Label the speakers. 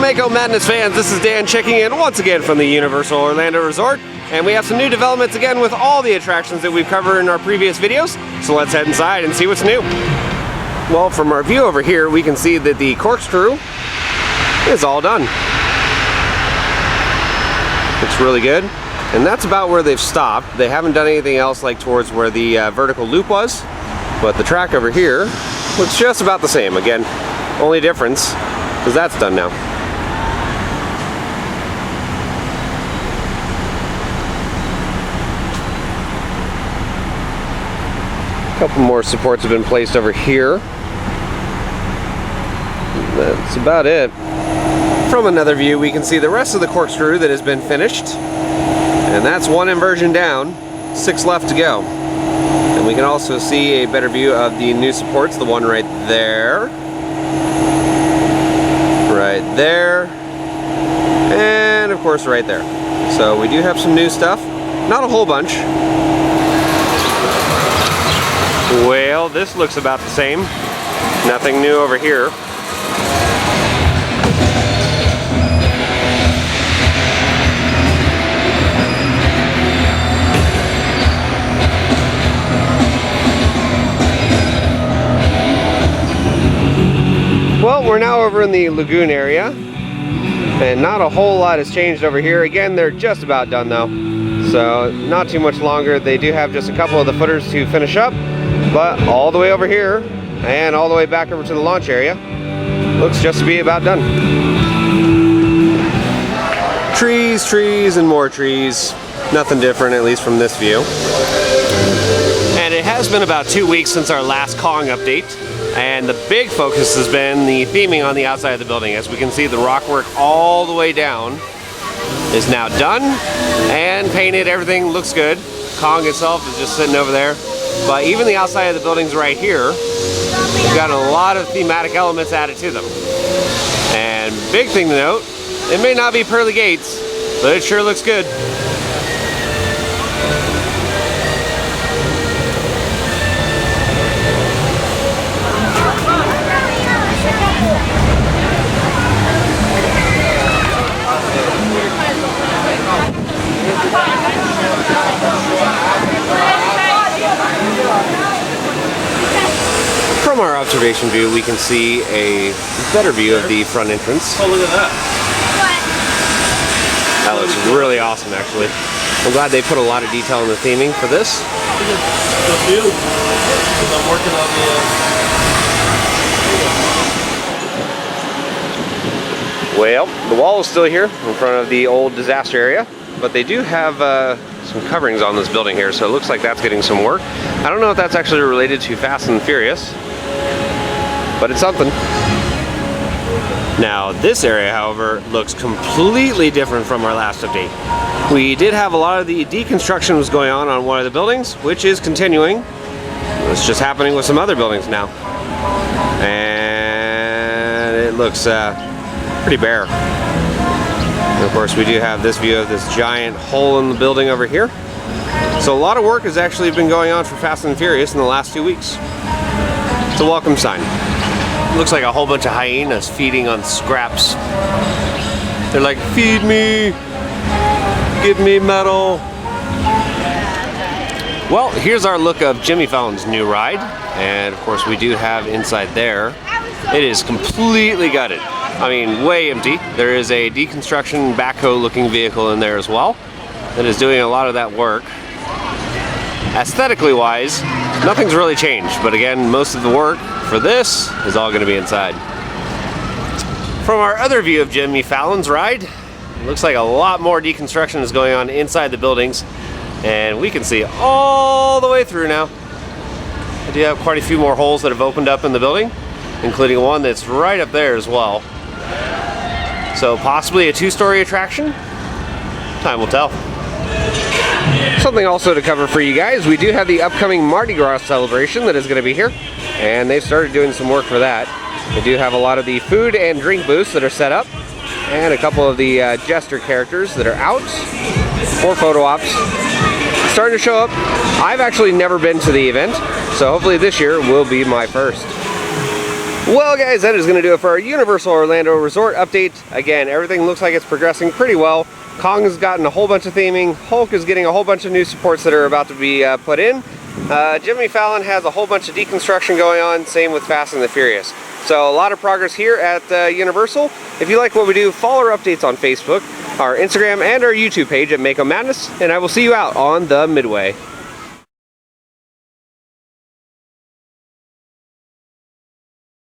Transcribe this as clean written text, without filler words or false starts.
Speaker 1: Mako Madness fans, this is Dan checking in once again from the Universal Orlando Resort, and we have some new developments again with all the attractions that we've covered in our previous videos, so let's head inside and see what's new. Well, from our view over here, we can see that the Corkscrew is all done. Looks really good, and that's about where they've stopped. They haven't done anything else like towards where the vertical loop was, but the track over here looks just about the same. Again, only difference is that's done now. A couple more supports have been placed over here. That's about it. From another view, we can see the rest of the Corkscrew that has been finished, and that's one inversion down, 6 left to go. And we can also see a better view of the new supports, the one right there, and of course right there. So we do have some new stuff, not a whole bunch. Well, this looks about the same. Nothing new over here. Well, we're now over in the Lagoon area, and not a whole lot has changed over here. Again, they're just about done though, so not too much longer. They do have just a couple of the footers to finish up, but all the way over here and all the way back over to the launch area looks just to be about done. Trees, trees, and more trees. Nothing different, at least from this view. And it has been about 2 weeks since our last Kong update. And the big focus has been the theming on the outside of the building. As we can see, the rock work all the way down is now done and painted. Everything looks good. Kong itself is just sitting over there. But even the outside of the buildings right here, we've got a lot of thematic elements added to them. And big thing to note, it may not be pearly gates, but it sure looks good. From our observation view, we can see a better view of the front entrance.
Speaker 2: Oh, look at that.
Speaker 1: That looks really awesome, actually. I'm glad they put a lot of detail in the theming for this.
Speaker 2: The view. I'm working on the...
Speaker 1: Well, the wall is still here in front of the old disaster area, but they do have some coverings on this building here, so it looks like that's getting some work. I don't know if that's actually related to Fast and Furious, but it's something. Now, this area, however, looks completely different from our last update. We did have a lot of the deconstruction was going on one of the buildings, which is continuing. It's just happening with some other buildings now. And it looks pretty bare. And of course, we do have this view of this giant hole in the building over here. So a lot of work has actually been going on for Fast and Furious in the last 2 weeks. It's a welcome sign. Looks like a whole bunch of hyenas feeding on scraps. They're like, feed me, give me metal. Well, here's our look of Jimmy Fallon's new ride. And of course, we do have inside there, it is completely gutted. I mean, way empty. There is a deconstruction backhoe looking vehicle in there as well that is doing a lot of that work. Aesthetically wise, nothing's really changed, but again, most of the work for this is all going to be inside. From our other view of Jimmy Fallon's ride, it looks like a lot more deconstruction is going on inside the buildings, and we can see all the way through now. I do have quite a few more holes that have opened up in the building, including one that's right up there as well. So possibly a 2-story attraction? Time will tell. Something also to cover for you guys, we do have the upcoming Mardi Gras celebration that is going to be here, and they've started doing some work for that. They do have a lot of the food and drink booths that are set up, and a couple of the jester characters that are out for photo ops. Starting to show up. I've actually never been to the event, so hopefully this year will be my first. Well guys, that is going to do it for our Universal Orlando Resort update. Again, everything looks like it's progressing pretty well. Kong has gotten a whole bunch of theming. Hulk is getting a whole bunch of new supports that are about to be put in. Jimmy Fallon has a whole bunch of deconstruction going on, same with Fast and the Furious. So a lot of progress here at Universal. If you like what we do, follow our updates on Facebook, our Instagram, and our YouTube page at Mako Madness, and I will see you out on the Midway.